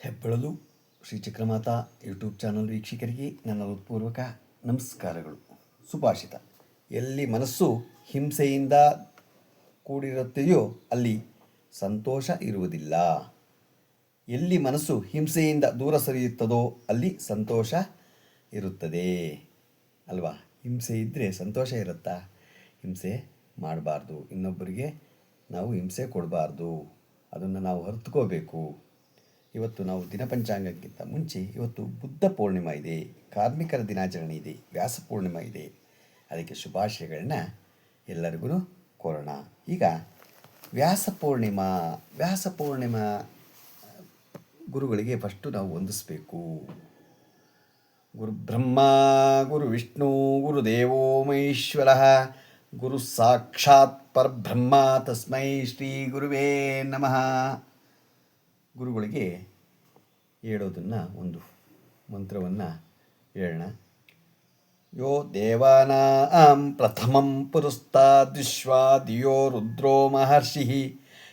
ಹೆಬ್ಬಳಲು Shri Chakramata YouTube channel ವೀಕ್ಷಕರಿಗೆ ನನ್ನ ಹೃತ್ಪೂರ್ವಕ ನಮಸ್ಕಾರಗಳು. ಸುಭಾಷಿತ: ಎಲ್ಲಿ ಮನಸ್ಸು ಹಿಂಸೆಯಿಂದ ಕೂಡಿರುತ್ತೆಯೋ ಅಲ್ಲಿ ಸಂತೋಷ ಇರುವುದಿಲ್ಲ. ಎಲ್ಲಿ ಮನಸ್ಸು ಹಿಂಸೆಯಿಂದ ದೂರ ಸರಿಯುತ್ತದೋ ಅಲ್ಲಿ ಸಂತೋಷ ಇರುತ್ತದೆ ಅಲ್ವಾ? ಹಿಂಸೆ ಇದ್ದರೆ ಸಂತೋಷ ಇರುತ್ತಾ? ಹಿಂಸೆ ಮಾಡಬಾರ್ದು, ಇನ್ನೊಬ್ಬರಿಗೆ ನಾವು ಹಿಂಸೆ ಕೊಡಬಾರ್ದು, ಅದನ್ನು ನಾವು ಅರಿತುಕೋಬೇಕು. ಇವತ್ತು ನಾವು ದಿನಪಂಚಾಂಗಕ್ಕಿಂತ ಮುಂಚೆ ಇವತ್ತು ಬುದ್ಧ ಪೂರ್ಣಿಮಾ ಇದೆ, ಕಾರ್ಮಿಕರ ದಿನಾಚರಣೆ ಇದೆ, ವ್ಯಾಸ ಪೂರ್ಣಿಮಾ ಇದೆ. ಅದಕ್ಕೆ ಶುಭಾಶಯಗಳನ್ನ ಎಲ್ಲರಿಗೂ ಕೋರೋಣ. ಈಗ ವ್ಯಾಸ ಪೂರ್ಣಿಮಾ ಗುರುಗಳಿಗೆ ಫಸ್ಟು ನಾವು ವಂದಿಸಬೇಕು. ಗುರು ಬ್ರಹ್ಮ ಗುರು ವಿಷ್ಣು ಗುರುದೇವೋ ಮಹೇಶ್ವರ ಗುರು ಸಾಕ್ಷಾತ್ ಪರಬ್ರಹ್ಮ ತಸ್ಮೈ ಶ್ರೀ ಗುರುವೇ ನಮಃ. ಗುರುಗಳಿಗೆ ಹೇಳೋದನ್ನು ಒಂದು ಮಂತ್ರವನ್ನು ಹೇಳೋಣ. ಯೋ ದೇವಾನಾಂ ಪ್ರಥಮಂ ಪುರಸ್ತಾದ್ ವಿಶ್ವಾ ದಿಯೋ ರುದ್ರೋ ಮಹರ್ಷಿ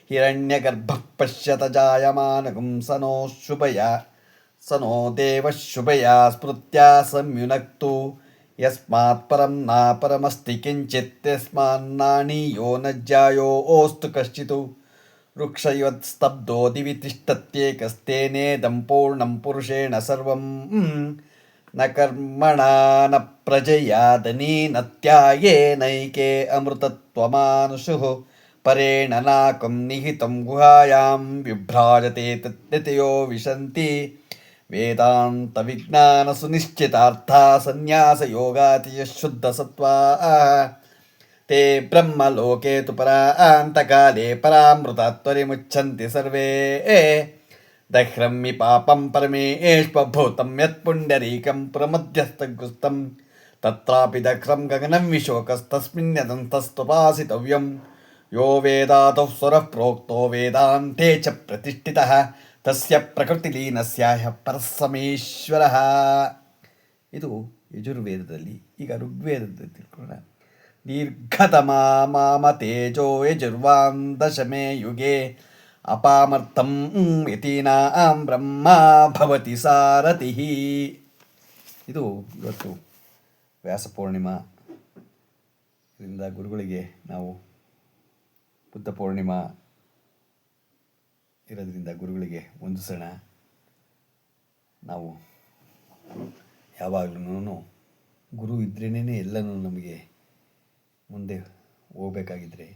ಹಿರಣ್ಯಗರ್ಭ ಪಶ್ಯತ ಜಾಯಮಾನಗಂ ಸನೋ ಶುಭಯ ಸನೋ ದೇವ ಶುಭಯ ಸ್ಮೃತ್ಯ ಸಂಯುನಕ್ತು ಯಸ್ಮಾತ್ ಪರಂ ನಾಪರಮಸ್ತಿ ಕಿಂಚಿತ್ ಯಸ್ಮಾನ್ನಾಣೀಯೋ ನ ಜ್ಯಾಯೋऽಸ್ತು ಕಶ್ಚಿತ್ ವೃಕ್ಷವತ್ ಸ್ತಬ್ಧೋ ದಿವಿ ತಿಷ್ಠತ್ಯೇಕಸ್ತೇನೇದಂ ಪೂರ್ಣಂ ಪುರುಷೇಣ ಸರ್ವಂ ನ ಕರ್ಮಣಾ ನ ಪ್ರಜಯಾ ಧನೇನ ತ್ಯಾಗೇನೈಕೆ ಅಮೃತತ್ವಮಾನುಷುಃ ಪರೇಣ ನಾಕಂ ನಿಹಿತಂ ಗುಹಾಯಾಂ ವಿಭ್ರಾಜತೆ ತತ್ಯತಯೋ ವಿಶಂತಿ ವೇದಾಂತ ವಿಜ್ಞಾನ ಸುನಿಶ್ಚಿತಾರ್ಥ ಸನ್ಯಾಸ ಯೋಗಾತಿ ಶುದ್ಧ ಸತ್ವಾ ತೇ ಬ್ರಹ್ಮಲೋಕೆ ತು ಪರಾಂತಕಾಲೇ ಪರಾಮೃತಾತ್ವರಿಮುಚ್ಛಂತಿ ಸರ್ವೇ ದಹ್ರಮ್ಮಿ ಪಾಪಂ ಪರಮೇಶ್ವಭೂತಂ ಯತ್ ಪುಂಡರೀಕಂ ಪ್ರಮಧ್ಯಸ್ಥಗುಸ್ತಂ ತತ್ರಾಪಿ ದಹ್ರಂ ಗಗನಂ ವಿಶೋಕಸ್ತಸ್ಮಿನ್ಯದಂತಸ್ತುಪಾಸಿತವ್ಯಂ ಯೋ ವೇದಾತಃ ಸ್ವರಃ ಪ್ರೋಕ್ತೋ ವೇದಾಂತೆ ಚ ಪ್ರತಿಷ್ಠಿತಃ ತಸ್ಯ ಪ್ರಕೃತಿಲೀನಸ್ಯ ಪರಸಮೇಶ್ವರಃ. ಇದು ಯಜುರ್ವೇದದಲ್ಲಿ. ಈಗ ಋಗ್ವೇದದಲ್ಲಿ ತಿಳ್ಕೊಳ್ಳೋಣ. ದೀರ್ಘತಮಾ ಮಾಮ ತೇಜೋ ಯಜುರ್ವಾಂ ದಶಮೇ ಯುಗೆ ಅಪಾಮರ್ಥಂ ಯತೀನಾಂ ಬ್ರಹ್ಮ ಭವತಿ ಸಾರಥಿ. ಇದು ಇವತ್ತು ವ್ಯಾಸ ಪೂರ್ಣಿಮಾ ಇದರಿಂದ ಗುರುಗಳಿಗೆ ನಾವು ಬುದ್ಧ ಪೂರ್ಣಿಮಾ ಇರೋದ್ರಿಂದ ಗುರುಗಳಿಗೆ ವಂದಿಸೋಣ. ನಾವು ಯಾವಾಗಲೂ ಗುರು ಇದ್ರೇನೇ ಎಲ್ಲನೂ ನಮಗೆ ಮುಂದೆ ಹೋಗ್ಬೇಕಾಗಿದ್ದರೆ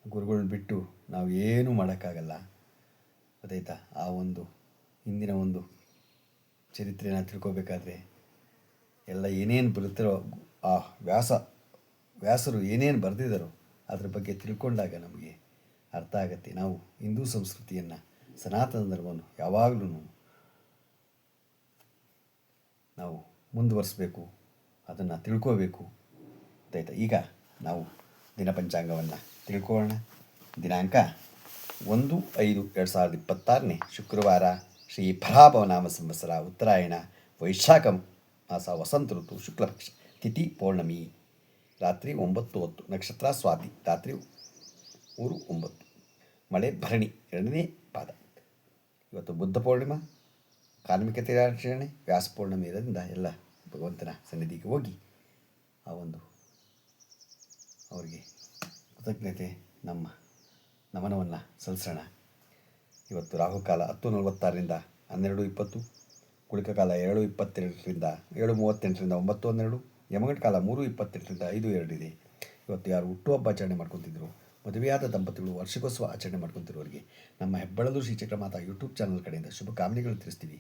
ಗುರುಗಳನ್ನ ಬಿಟ್ಟು ನಾವು ಏನೂ ಮಾಡೋಕ್ಕಾಗಲ್ಲ. ಗೊತ್ತಾಯ್ತಾ? ಆ ಒಂದು ಹಿಂದಿನ ಒಂದು ಚರಿತ್ರೆನ ತಿಳ್ಕೊಬೇಕಾದ್ರೆ ಎಲ್ಲ ಏನೇನು ಬರುತ್ತಾರೋ ಆ ವ್ಯಾಸರು ಏನೇನು ಬರೆದಿದ್ದಾರೋ ಅದ್ರ ಬಗ್ಗೆ ತಿಳ್ಕೊಂಡಾಗ ನಮಗೆ ಅರ್ಥ ಆಗತ್ತೆ. ನಾವು ಹಿಂದೂ ಸಂಸ್ಕೃತಿಯನ್ನು, ಸನಾತನ ಧರ್ಮವನ್ನು ಯಾವಾಗಲೂ ನಾವು ಮುಂದುವರಿಸಬೇಕು, ಅದನ್ನು ತಿಳ್ಕೋಬೇಕು. ಗೊತ್ತಾಯ್ತಾ? ಈಗ ನಾವು ದಿನಪಂಚಾಂಗವನ್ನು ತಿಳ್ಕೊಳ್ಳೋಣ. ದಿನಾಂಕ 1/5/2026 ಶುಕ್ರವಾರ, ಶ್ರೀ ಫಲಾಭವನಾಮ ಸಂವತ್ಸರ, ಉತ್ತರಾಯಣ, ವೈಶಾಖ ಮಾಸ, ವಸಂತ ಋತು, ಶುಕ್ಲಪಕ್ಷ, ತಿಥಿ ಪೌರ್ಣಮಿ, ರಾತ್ರಿ 9:10, ನಕ್ಷತ್ರ ಸ್ವಾತಿ, ರಾತ್ರಿ 3:09, ಮಳೆ ಭರಣಿ, 2ನೇ ಪಾದ. ಇವತ್ತು ಬುದ್ಧ ಪೂರ್ಣಿಮಾ, ಕಾರ್ಮಿಕ ದಿನಾಚರಣೆ, ವ್ಯಾಸ ಪೂರ್ಣಿಮೆ ಇರೋದ್ರಿಂದ ಎಲ್ಲ ಭಗವಂತನ ಸನ್ನಿಧಿಗೆ ಹೋಗಿ ಆ ಒಂದು ಅವರಿಗೆ ಕೃತಜ್ಞತೆ ನಮನವನ್ನು ಸಲ್ಲಿಸೋಣ. ಇವತ್ತು ರಾಹುಕಾಲ 10:46ರಿಂದ 12:20, ಕುಳಿಕ ಕಾಲ 7:22ರಿಂದ 7:38ರಿಂದ 9:12, ಯಮಗಂಟ ಕಾಲ 3:28ರಿಂದ 5:02 ಇದೆ. ಇವತ್ತು ಯಾರು ಹುಟ್ಟುಹಬ್ಬ ಆಚರಣೆ ಮಾಡ್ಕೊತಿದ್ರು, ಮದುವೆಯಾದ ದಂಪತಿಗಳು ವಾರ್ಷಿಕೋತ್ಸವ ಆಚರಣೆ ಮಾಡ್ಕೊತಿರೋರಿಗೆ ನಮ್ಮ ಹೆಬ್ಬಳಲು ಶ್ರೀ ಚಕ್ರಮಾತಾ ಯೂಟ್ಯೂಬ್ ಚಾನಲ್ ಕಡೆಯಿಂದ ಶುಭ ಕಾಮನೆಗಳು ತಿಳಿಸ್ತೀವಿ.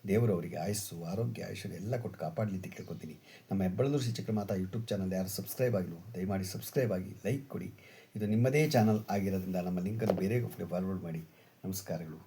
ದೇವರು ಅವರಿಗೆ ಆಯಸ್ಸು, ಆರೋಗ್ಯ, ಐಶ್ವರ್ಯ ಎಲ್ಲ ಕೊಟ್ಟು ಕಾಪಾಡಲಿ ಅಂತ ಕೇಳ್ಕೊತೀನಿ. ನಮ್ಮ ಹೆಬ್ಬಳಲು ಶ್ರೀ ಚಕ್ರಮಾತಾ ಯೂಟ್ಯೂಬ್ ಚಾನಲ್ ಯಾರು ಸಬ್ಸ್ಕ್ರೈಬ್ ಆಗಿಲ್ಲ ದಯಮಾಡಿ ಸಬ್ಸ್ಕ್ರೈಬ್ ಆಗಿ, ಲೈಕ್ ಕೊಡಿ. ಇದು ನಿಮ್ಮದೇ ಚಾನಲ್ ಆಗಿರೋದ್ರಿಂದ ನಮ್ಮ ಲಿಂಕನ್ನು ಬೇರೆ ಫಾರ್ವರ್ಡ್ ಮಾಡಿ. ನಮಸ್ಕಾರಗಳು.